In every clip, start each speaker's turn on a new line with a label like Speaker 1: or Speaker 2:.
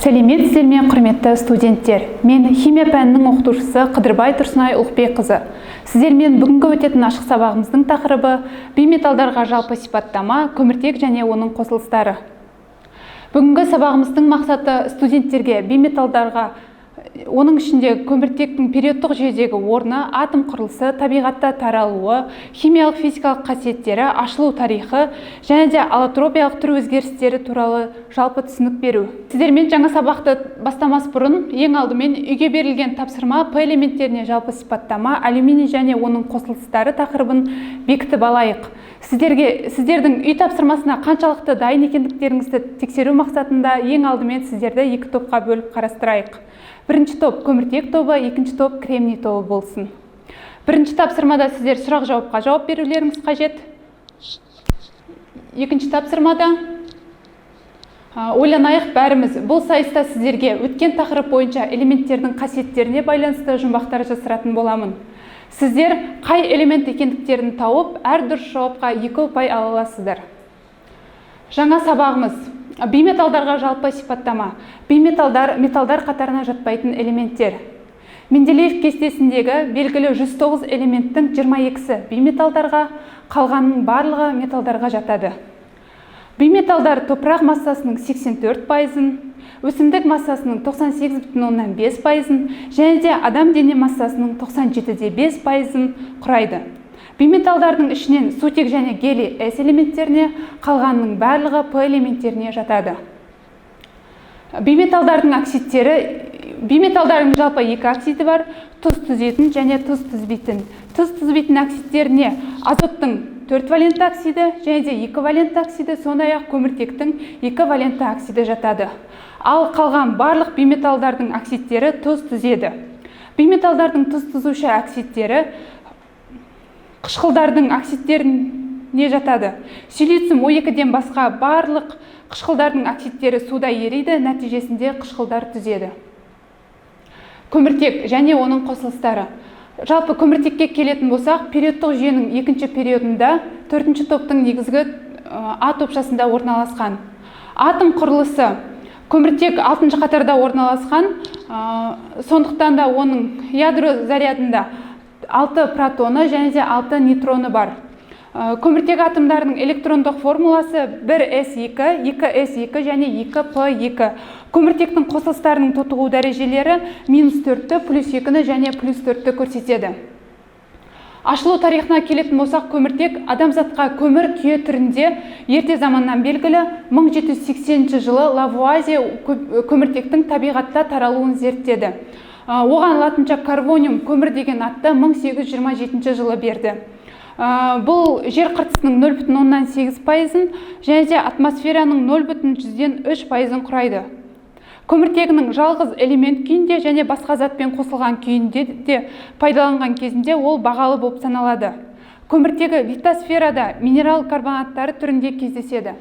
Speaker 1: Сәлеметсіздер ме, құрметті студенттер. Мен химия пәнінің оқытушысы Қыдырбай Тұрсынай Ұлықбекқызы. Сіздермен бүгінгі өтетін ашық сабағымыздың тақырыбы бейметалдарға жалпы сипаттама, көміртек және оның қосылыстары. Бүгінгі сабағымыздың мақсаты студенттерге бейметалдарға, оның ішінде көміртектің периодтық жүйедегі орны, атом құрылысы, табиғатта таралуы, химиялық физикалық қасиеттері, ашылу тарихы және де аллотропиялық түр өзгерістері туралы жалпы түсінік беру. Сіздермен жаңа сабақты бастамас бұрын ең алдымен үйге берілген тапсырма П элементтеріне жалпы сипаттама, алюминий және оның қосылыстары тақырыбын бекітіп алайық. Сіздердің үй тапсырмасына қаншалықты дайын екендіктеріңізді тексеру мақсатында ең алдымен сіздерді екі топқа бөліп қарастырайық. Бірінші топ көміртек тобы, екінші топ кремний тобы болсын. Бірінші тапсырмада сіздер сұрақ-жауапқа жауап берулеріңіз қажет. Екінші тапсырмада ойланайық бәріміз. Бұл сайыста сіздерге өткен тақырып бойынша элементтердің қасиеттеріне байланысты жұмбақтар жасыратын боламын. Сіздер қай элемент екендіктерін тауып, әр дұрыс жауапқа 2 ұпай ала аласыздар. Жаңа сабағымыз бейметалдарға жалпы сипаттама. Бейметалдар металдар қатарына жатпайтын элементтер. Менделеев кестесіндегі белгілі 109 элементтің 22-сі бейметалдарға, қалғанның барлығы металдарға жатады. Бейметалдар топырақ массасының 84%, өсімдік массасының 98,5%, және де адам дене массасының 97,5% құрайды. Бейметалдардың ішінен сутек және гелий S элементтеріне, қалғанның барлығы П элементтеріне жатады. Бейметалдардың жалпы 2 оксиді бар, тұз түзетін және тұз түзбейтін. Тұз түзбейтін оксидтеріне азоттың 4 валентті оксиді және де 2 валентті оксиді, сондай-ақ көміртектің 2 валентті оксиді жатады. Ал қалған барлық бейметалдардың оксидтері тұз түзеді. Бейметалдардың тұз түзуші оксидтері қышқылдардың оксидтеріне жатады. Силициум O2-ден басқа барлық қышқылдардың оксидтері суда ериді, нәтижесінде қышқылдар түзеді. Көміртек және оның қосылыстары. Жалпы көміртекке келетін болсақ, периодтық жүйенің екінші периодында 4-ші топтың негізгі А топшасында орналасқан. Атом құрылысы. Көміртек 6-ші қатарда орналасқан, сондықтан да оның ядро зарядында 6 протоны және де 6 нейтроны бар. Көміртек атомдарының электрондық формуласы 1s2, 2s2 және 2p2. Көміртектің қосылыстарының тотығу дәрежелері -4-ті, +2-ні және +4-ті көрсетеді. Ашылу тарихына келетін болсақ, көміртек адамзатқа көмір күйе түрінде ерте заманнан белгілі 1780 жылы Лавуазье көміртектің табиғатта таралуын зерттеді. Оған латынша карбониум көмір деген атты 1827 жылы берді. Бұл жер қыртысының 0,8%, және де атмосфераның 0,3% құрайды. Көміртегінің жалғыз элемент күйінде және басқа затпен қосылған күйінде де пайдаланған кезінде ол бағалы болып саналады. Көміртегі литосферада минерал карбонаттары түрінде кездеседі.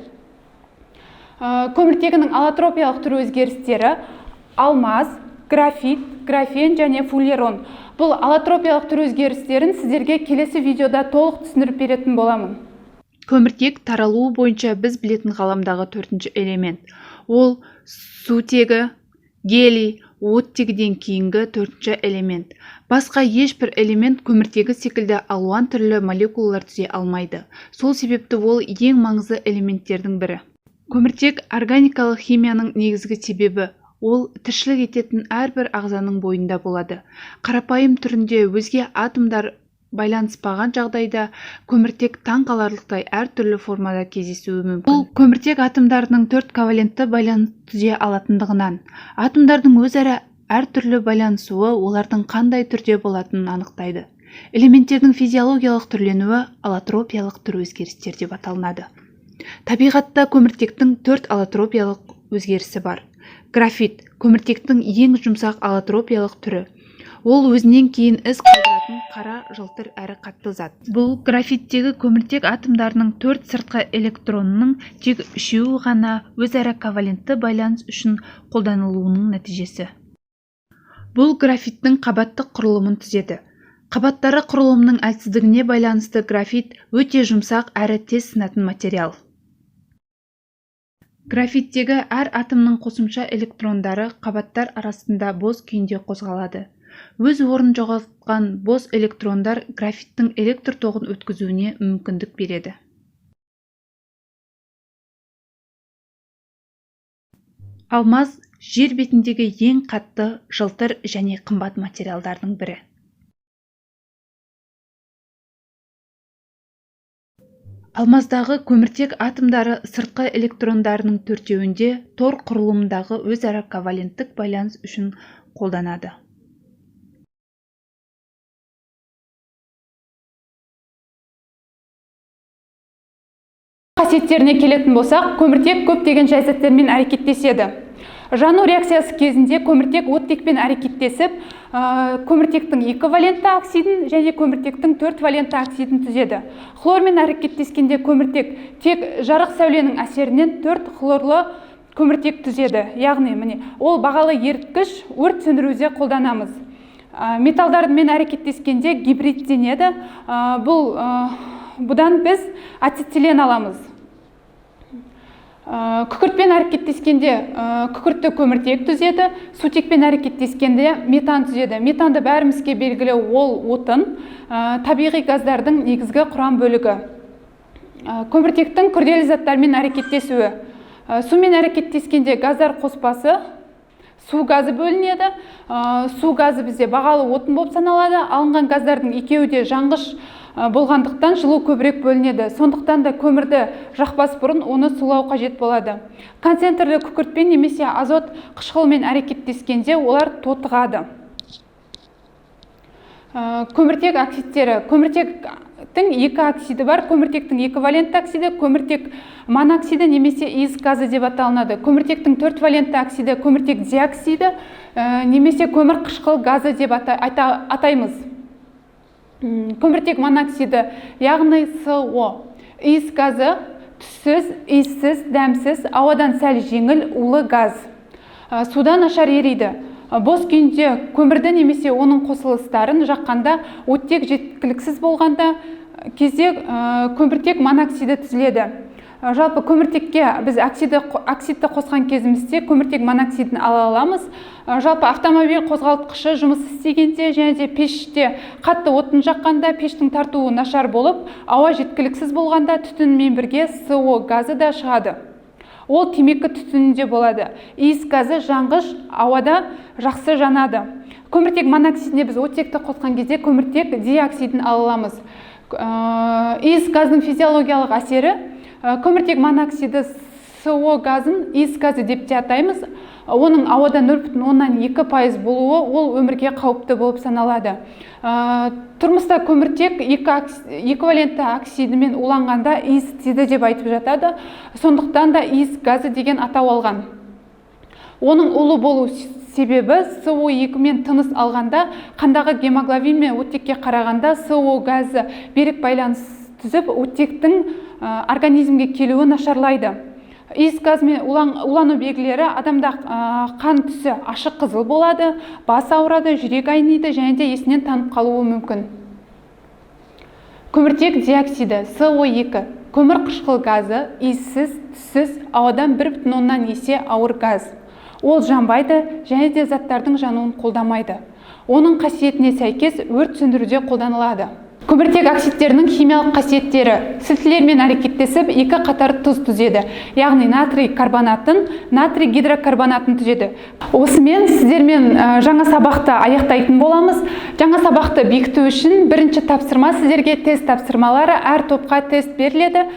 Speaker 1: Көміртегінің аллотропиялық түр өзгерістері алмаз, графит, графен және фуллерон. Бұл аллотропиялық түр өзгерістерін сіздерге келесі видеода толық түсіндіріп беретін боламын. Көміртек таралуы бойынша біз білетін ғаламдағы 4-ші элемент. Ол сутегі, гелий, оттегіден кейінгі 4-ші элемент. Басқа ешбір элемент көміртегі секілді алуан түрлі молекулалар түзе алмайды. Сол себепті ол ең маңызды элементтердің бірі. Көміртек органикалық химияның негізгі себебі. Ол тіршілік ететін әрбір ағзаның бойында болады. Қарапайым түрінде өзге атомдар байланыспаған жағдайда көміртек таң қаларлықтай әртүрлі формада кездесуі мүмкін. Бұл көміртек атомдарының 4 ковалентті байланыс түзе алатындығынан, атомдардың өзара әртүрлі байланысуы олардың қандай түрде болатынын анықтайды. Элементтердің физиологиялық түрленуі аллотропиялық түр өзгерістер деп аталынады. Табиғатта көміртектің 4 аллотропиялық өзгерісі бар. Графит көміртектің ең жұмсақ аллотропиялық түрі. Ол өзінен кейін із қалдыратын
Speaker 2: болатын қара, жылтыр әрі қатты зат. Бұл графиттегі көміртек атомдарының 4 сыртқы электронының тек 3-і ғана өзара ковалентті байланыс үшін қолданылуының нәтижесі. Бұл графиттің қабаттық құрылымын түзеді. Қабаттары құрылымның әлсіздігіне байланысты графит өте жұмсақ әрі тез сынатын материал. Графиттегі әр атомның қосымша электрондары қабаттар арасында бос күйінде қозғалады. Өз орнын жоғалтқан бос электрондар графиттің электр тоғын өткізуіне мүмкіндік береді. Алмаз жер бетіндегі ең қатты, жылтыр және қымбат материалдардың бірі. Алмаздағы көміртек атомдары сыртқы электрондарының 4-еуінде тор құрылымындағы өзара коваленттік байланыс үшін қолданады.
Speaker 1: Қасиеттеріне келетін болсақ, көміртек көптеген жайзаттермен әрекеттеседі. Жану реакциясы кезінде көміртек оттекпен әрекеттесіп, көміртектің 2 валентті оксидін және көміртектің 4 валентті оксидін түзеді. Хлормен әрекеттескенде көміртек тек жарық сәуленің әсерінен 4 хлорлы көміртек түзеді. Яғни, ол бағалы еріткіш өрт сөндіруде қолданамыз. Металдармен әрекеттескенде гибридтенеді. Бұдан біз ацетилен аламыз. Күкіртпен әрекеттескенде күкіртті көміртек түзеді, сутекпен әрекеттескенде метан түзеді. Метанды бәрімізге белгілі, ол отын, табиғи газдардың негізгі құрам бөлігі. Көміртектің күрделі заттармен әрекеттесуі. Сумен әрекеттескенде газдар қоспасы су газы бөлінеді. Су газы бізде бағалы отын болып саналады. Алынған газдардың екеуі де жанғыш болғандықтан жылу көбірек бөлінеді. Сондықтан да көмірді жақпас бұрын оны сулау қажет болады. Концентрлі күкіртпен немесе азот қышқылмен әрекеттескенде олар тотығады. Көміртек оксидтері. Көміртектің 2 оксиді бар. Көміртектің 2 валентті оксиді көміртек моноксиді немесе иіс газы деп аталынады. Көміртектің 4 валентті оксиді көміртек диоксиді немесе көмір қышқыл газы деп атаймыз. Көміртек моноксиді, яғни СО. Иіс газы түссіз, иіссіз, дәмсіз, ауадан сәл жеңіл, улы газ. Судан нашар ериді. Бос күйінде көмірді немесе оның қосылыстарын жаққанда, оттек жеткіліксіз болғанда кезде көміртек моноксиді түзіледі. Жалпы көміртекке біз оксидті қосқан кезімізде көміртек моноксидін ала аламыз. Жалпы автомобиль қозғалтқышы жұмыс істегенде және де пеште қатты отын жаққанда пештің тартуы нашар болып, ауа жеткіліксіз болғанда түтінмен бірге СО газы да шығады. Ол темекі түтінінде болады. Иіс газы жанғыш ауада жақсы жанады. Көміртек моноксидіне біз оттекті қосқан кезде көміртек диоксидін ала аламыз. Иіс газдың физиологиялық әсері көміртек моноксиді СО газын иіс газы деп те атаймыз. Оның ауада 0,2% болуы ол өмірге қауіпті болып саналады. Тұрмыста көміртек 2 валентті оксидімен уланғанда иіс тиді деп айтып жатады. Сондықтан да иіс газы деген атау алған. Оның улы болу себебі СО2 мен тыныс алғанда қандағы гемоглобин мен оттекке қарағанда СО газы берік байланыс түзіп, оттектің организмге келуі нашарлайды. Иіс газмен улану белгілері адамда қан түсі ашық қызыл болады, бас ауырады, жүрек айниды және де есінен танып қалуы мүмкін. Көміртек диоксиді СО2 көмір қышқыл газы, иіссіз, түссіз, ауадан 1,2 есе ауыр газ. Ол жанбайды және де заттардың жануын қолдамайды. Оның қасиетіне сәйкес өрт сөндіруде қолданылады. Көміртек оксидтерінің химиялық қасиеттері сілтілермен әрекеттесіп, 2 қатар тұз түзеді. Яғни натрий карбонатын, натрий гидрокарбонатын түзеді. Осымен сіздермен жаңа сабақты аяқтайтын боламыз. Жаңа сабақты бекіту үшін бірінші тапсырма сіздерге тест тапсырмалары, әр топқа тест беріледі.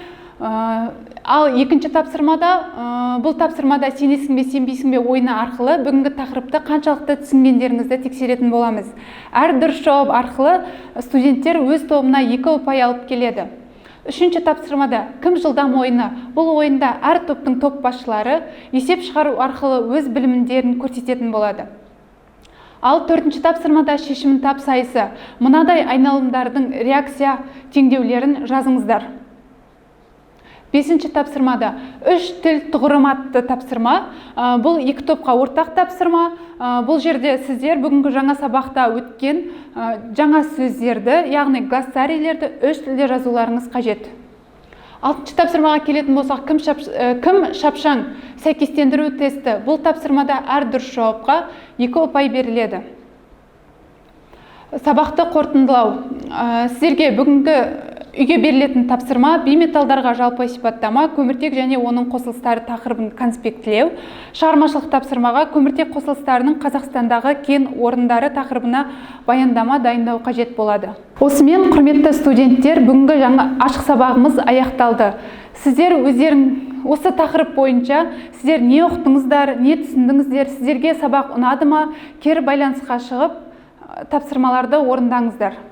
Speaker 1: Ал екінші тапсырмада, бұл тапсырмада сенесің бе, сенбейсің бе ойыны арқылы бүгінгі тақырыпты қаншалықты түсінгендеріңізді тексеретін боламыз. Әр дұрыс жауап арқылы студенттер өз тобына 2 ұпай алып келеді. Үшінші тапсырмада кім жылдам ойыны? Бұл ойында әр топтың топ басшылары есеп шығару арқылы өз білімдерін көрсететін болады. Ал төртінші тапсырмада шешімін тап сайысы. Мынадай айналымдардың реакция теңдеулерін жазыңыздар. Бесінші тапсырмада үш тіл тұғырым атты тапсырма. Бұл екі топқа ортақ тапсырма. Бұл жерде сіздер бүгінгі жаңа сабақта өткен жаңа сөздерді, яғни глоссарийлерді үш тілде жазуларыңыз қажет. Алтыншы тапсырмаға келетін болсақ, кім шапшаң сәйкестендіру тесті. Бұл тапсырмада әр дұрыс жауапқа 2 ұпай беріледі. Сабақты қорытындылау. Сіздерге бүгінгі үйге берілетін тапсырма бейметалдарға жалпы сипаттама, көміртек және оның қосылыстары тақырыбын конспектілеу. Шығармашылық тапсырмаға көміртек қосылыстарының Қазақстандағы кен орындары тақырыбына баяндама дайындау қажет болады. Осымен, құрметті студенттер, бүгінгі жаңа ашық сабағымыз аяқталды. Сіздер осы тақырып бойынша сіздер не оқытыңыздар, не түсіндіңіздер, сіздерге сабақ ұнады ма, кері байланысқа шығып тапсырмаларды орындаңыздар.